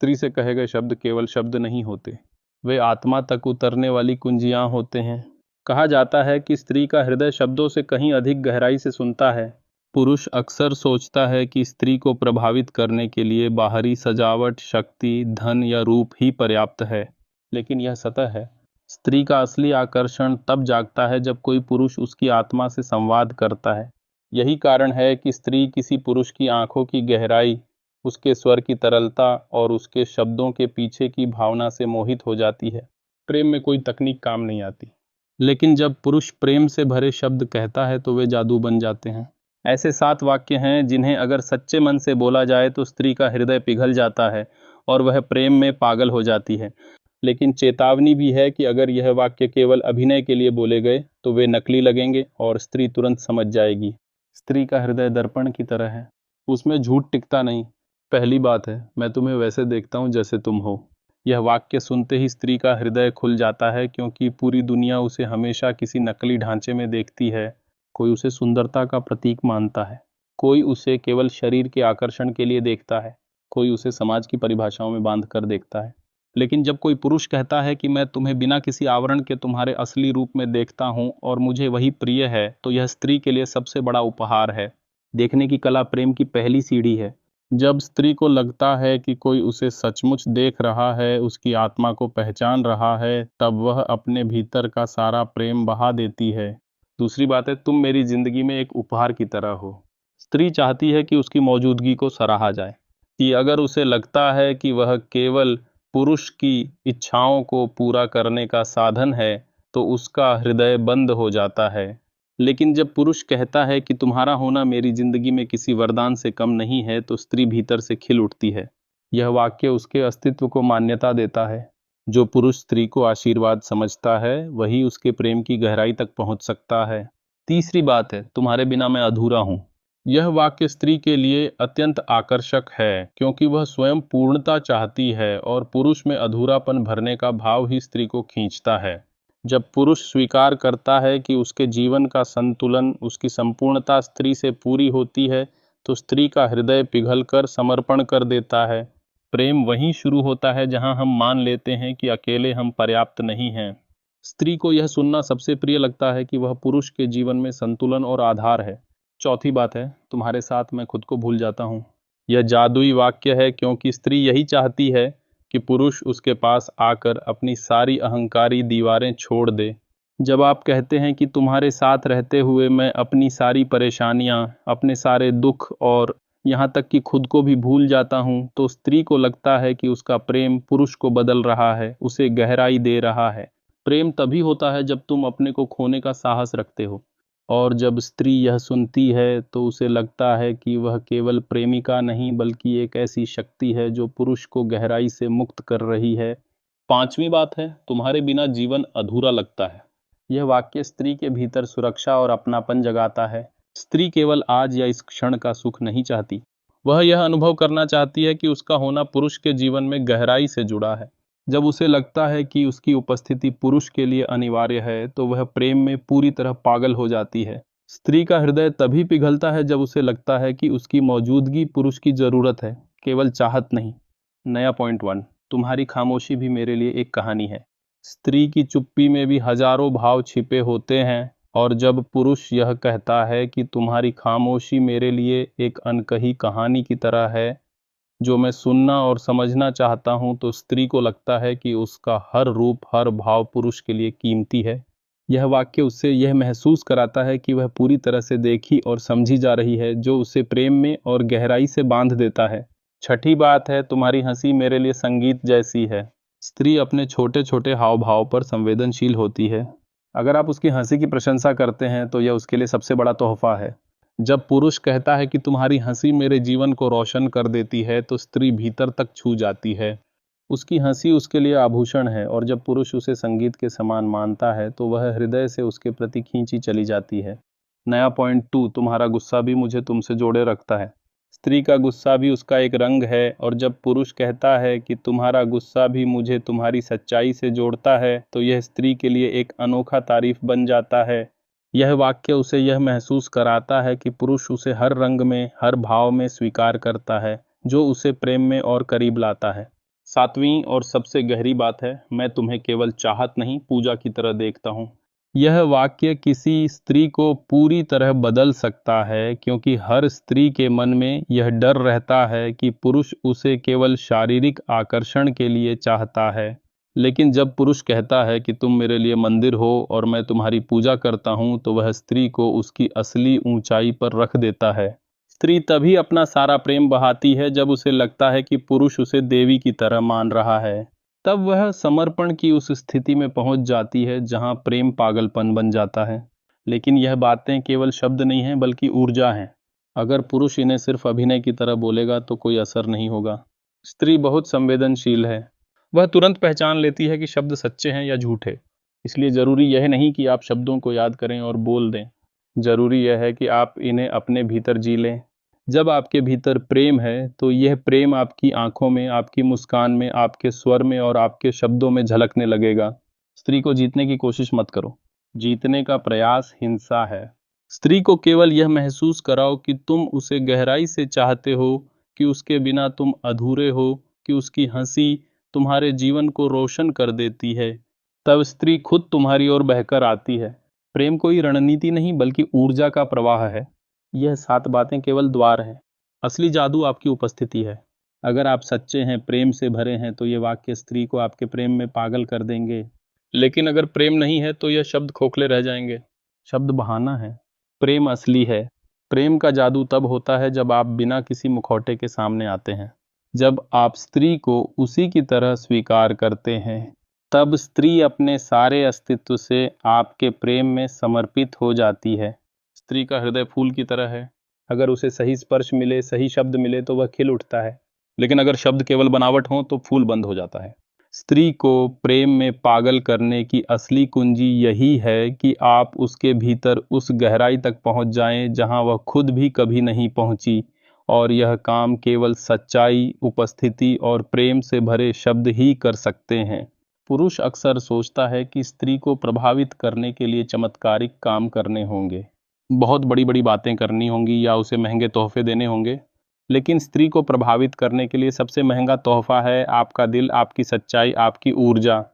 स्त्री से कहे गए शब्द केवल शब्द नहीं होते, वे आत्मा तक उतरने वाली कुंजियां होते हैं। कहा जाता है कि स्त्री का हृदय शब्दों से कहीं अधिक गहराई से सुनता है। पुरुष अक्सर सोचता है कि स्त्री को प्रभावित करने के लिए बाहरी सजावट, शक्ति, धन या रूप ही पर्याप्त है, लेकिन यह सतह है। स्त्री का असली आकर्षण तब जागता है जब कोई पुरुष उसकी आत्मा से संवाद करता है। यही कारण है कि स्त्री किसी पुरुष की आंखों की गहराई, उसके स्वर की तरलता और उसके शब्दों के पीछे की भावना से मोहित हो जाती है। प्रेम में कोई तकनीक काम नहीं आती, लेकिन जब पुरुष प्रेम से भरे शब्द कहता है तो वे जादू बन जाते हैं। ऐसे 7 वाक्य हैं जिन्हें अगर सच्चे मन से बोला जाए तो स्त्री का हृदय पिघल जाता है और वह प्रेम में पागल हो जाती है। लेकिन चेतावनी भी है कि अगर यह वाक्य केवल अभिनय के लिए बोले गए तो वे नकली लगेंगे और स्त्री तुरंत समझ जाएगी। स्त्री का हृदय दर्पण की तरह है, उसमें झूठ टिकता नहीं। पहली बात है, मैं तुम्हें वैसे देखता हूँ जैसे तुम हो। यह वाक्य सुनते ही स्त्री का हृदय खुल जाता है, क्योंकि पूरी दुनिया उसे हमेशा किसी नकली ढांचे में देखती है। कोई उसे सुंदरता का प्रतीक मानता है, कोई उसे केवल शरीर के आकर्षण के लिए देखता है, कोई उसे समाज की परिभाषाओं में बांध कर देखता है। लेकिन जब कोई पुरुष कहता है कि मैं तुम्हें बिना किसी आवरण के तुम्हारे असली रूप में देखता हूँ और मुझे वही प्रिय है, तो यह स्त्री के लिए सबसे बड़ा उपहार है। देखने की कला प्रेम की पहली सीढ़ी है। जब स्त्री को लगता है कि कोई उसे सचमुच देख रहा है, उसकी आत्मा को पहचान रहा है, तब वह अपने भीतर का सारा प्रेम बहा देती है। दूसरी बात है, तुम मेरी जिंदगी में एक उपहार की तरह हो। स्त्री चाहती है कि उसकी मौजूदगी को सराहा जाए, कि अगर उसे लगता है कि वह केवल पुरुष की इच्छाओं को पूरा करने का साधन है तो उसका हृदय बंद हो जाता है। लेकिन जब पुरुष कहता है कि तुम्हारा होना मेरी जिंदगी में किसी वरदान से कम नहीं है, तो स्त्री भीतर से खिल उठती है। यह वाक्य उसके अस्तित्व को मान्यता देता है। जो पुरुष स्त्री को आशीर्वाद समझता है वही उसके प्रेम की गहराई तक पहुंच सकता है। तीसरी बात है, तुम्हारे बिना मैं अधूरा हूं। यह वाक्य स्त्री के लिए अत्यंत आकर्षक है, क्योंकि वह स्वयं पूर्णता चाहती है और पुरुष में अधूरापन भरने का भाव ही स्त्री को खींचता है। जब पुरुष स्वीकार करता है कि उसके जीवन का संतुलन, उसकी संपूर्णता स्त्री से पूरी होती है, तो स्त्री का हृदय पिघलकर समर्पण कर देता है। प्रेम वहीं शुरू होता है जहां हम मान लेते हैं कि अकेले हम पर्याप्त नहीं हैं। स्त्री को यह सुनना सबसे प्रिय लगता है कि वह पुरुष के जीवन में संतुलन और आधार है। चौथी बात है, तुम्हारे साथ मैं खुद को भूल जाता हूँ। यह जादुई वाक्य है, क्योंकि स्त्री यही चाहती है कि पुरुष उसके पास आकर अपनी सारी अहंकारी दीवारें छोड़ दे। जब आप कहते हैं कि तुम्हारे साथ रहते हुए मैं अपनी सारी परेशानियां, अपने सारे दुख और यहाँ तक कि खुद को भी भूल जाता हूँ, तो स्त्री को लगता है कि उसका प्रेम पुरुष को बदल रहा है, उसे गहराई दे रहा है। प्रेम तभी होता है जब तुम अपने को खोने का साहस रखते हो। और जब स्त्री यह सुनती है तो उसे लगता है कि वह केवल प्रेमिका नहीं, बल्कि एक ऐसी शक्ति है जो पुरुष को गहराई से मुक्त कर रही है। पांचवी बात है, तुम्हारे बिना जीवन अधूरा लगता है। यह वाक्य स्त्री के भीतर सुरक्षा और अपनापन जगाता है। स्त्री केवल आज या इस क्षण का सुख नहीं चाहती, वह यह अनुभव करना चाहती है कि उसका होना पुरुष के जीवन में गहराई से जुड़ा है। जब उसे लगता है कि उसकी उपस्थिति पुरुष के लिए अनिवार्य है, तो वह प्रेम में पूरी तरह पागल हो जाती है। स्त्री का हृदय तभी पिघलता है जब उसे लगता है कि उसकी मौजूदगी पुरुष की जरूरत है, केवल चाहत नहीं। नया पॉइंट 1, तुम्हारी खामोशी भी मेरे लिए एक कहानी है। स्त्री की चुप्पी में भी हजारों भाव छिपे होते हैं, और जब पुरुष यह कहता है कि तुम्हारी खामोशी मेरे लिए एक अनकही कहानी की तरह है जो मैं सुनना और समझना चाहता हूं, तो स्त्री को लगता है कि उसका हर रूप, हर भाव पुरुष के लिए कीमती है। यह वाक्य उससे यह महसूस कराता है कि वह पूरी तरह से देखी और समझी जा रही है, जो उसे प्रेम में और गहराई से बांध देता है। छठी बात है, तुम्हारी हंसी मेरे लिए संगीत जैसी है। स्त्री अपने छोटे छोटे हाव भाव पर संवेदनशील होती है। अगर आप उसकी हंसी की प्रशंसा करते हैं तो यह उसके लिए सबसे बड़ा तोहफा है। जब पुरुष कहता है कि तुम्हारी हंसी मेरे जीवन को रोशन कर देती है, तो स्त्री भीतर तक छू जाती है। उसकी हंसी उसके लिए आभूषण है, और जब पुरुष उसे संगीत के समान मानता है तो वह हृदय से उसके प्रति खींची चली जाती है। नया पॉइंट 2, तुम्हारा गुस्सा भी मुझे तुमसे जोड़े रखता है। स्त्री का गुस्सा भी उसका एक रंग है, और जब पुरुष कहता है कि तुम्हारा गुस्सा भी मुझे तुम्हारी सच्चाई से जोड़ता है, तो यह स्त्री के लिए एक अनोखा तारीफ बन जाता है। यह वाक्य उसे यह महसूस कराता है कि पुरुष उसे हर रंग में, हर भाव में स्वीकार करता है, जो उसे प्रेम में और करीब लाता है। सातवीं और सबसे गहरी बात है, मैं तुम्हें केवल चाहत नहीं पूजा की तरह देखता हूँ। यह वाक्य किसी स्त्री को पूरी तरह बदल सकता है, क्योंकि हर स्त्री के मन में यह डर रहता है कि पुरुष उसे केवल शारीरिक आकर्षण के लिए चाहता है। लेकिन जब पुरुष कहता है कि तुम मेरे लिए मंदिर हो और मैं तुम्हारी पूजा करता हूँ, तो वह स्त्री को उसकी असली ऊंचाई पर रख देता है। स्त्री तभी अपना सारा प्रेम बहाती है जब उसे लगता है कि पुरुष उसे देवी की तरह मान रहा है। तब वह समर्पण की उस स्थिति में पहुंच जाती है जहां प्रेम पागलपन बन जाता है। लेकिन यह बातें केवल शब्द नहीं हैं, बल्कि ऊर्जा हैं। अगर पुरुष इन्हें सिर्फ अभिनय की तरह बोलेगा तो कोई असर नहीं होगा। स्त्री बहुत संवेदनशील है। वह तुरंत पहचान लेती है कि शब्द सच्चे हैं या झूठे। इसलिए जरूरी यह नहीं कि आप शब्दों को याद करें और बोल दें। जरूरी यह है कि आप इन्हें अपने भीतर जी लें। जब आपके भीतर प्रेम है तो यह प्रेम आपकी आंखों में, आपकी मुस्कान में, आपके स्वर में और आपके शब्दों में झलकने लगेगा। स्त्री को जीतने की कोशिश मत करो। जीतने का प्रयास हिंसा है। स्त्री को केवल यह महसूस कराओ कि तुम उसे गहराई से चाहते हो, कि उसके बिना तुम अधूरे हो, कि उसकी हंसी तुम्हारे जीवन को रोशन कर देती है। तब स्त्री खुद तुम्हारी ओर बहकर आती है। प्रेम कोई रणनीति नहीं, बल्कि ऊर्जा का प्रवाह है। यह 7 बातें केवल द्वार हैं। असली जादू आपकी उपस्थिति है। अगर आप सच्चे हैं, प्रेम से भरे हैं, तो ये वाक्य स्त्री को आपके प्रेम में पागल कर देंगे। लेकिन अगर प्रेम नहीं है तो यह शब्द खोखले रह जाएंगे। शब्द बहाना है, प्रेम असली है। प्रेम का जादू तब होता है जब आप बिना किसी मुखौटे के सामने आते हैं। जब आप स्त्री को उसी की तरह स्वीकार करते हैं, तब स्त्री अपने सारे अस्तित्व से आपके प्रेम में समर्पित हो जाती है। स्त्री का हृदय फूल की तरह है। अगर उसे सही स्पर्श मिले, सही शब्द मिले तो वह खिल उठता है। लेकिन अगर शब्द केवल बनावट हो तो फूल बंद हो जाता है। स्त्री को प्रेम में पागल करने की असली कुंजी यही है कि आप उसके भीतर उस गहराई तक पहुंच जाएं जहां वह खुद भी कभी नहीं पहुंची। और यह काम केवल सच्चाई, उपस्थिति और प्रेम से भरे शब्द ही कर सकते हैं। पुरुष अक्सर सोचता है कि स्त्री को प्रभावित करने के लिए चमत्कारिक काम करने होंगे, बहुत बड़ी बड़ी बातें करनी होंगी या उसे महंगे तोहफे देने होंगे। लेकिन स्त्री को प्रभावित करने के लिए सबसे महंगा तोहफा है आपका दिल, आपकी सच्चाई, आपकी ऊर्जा।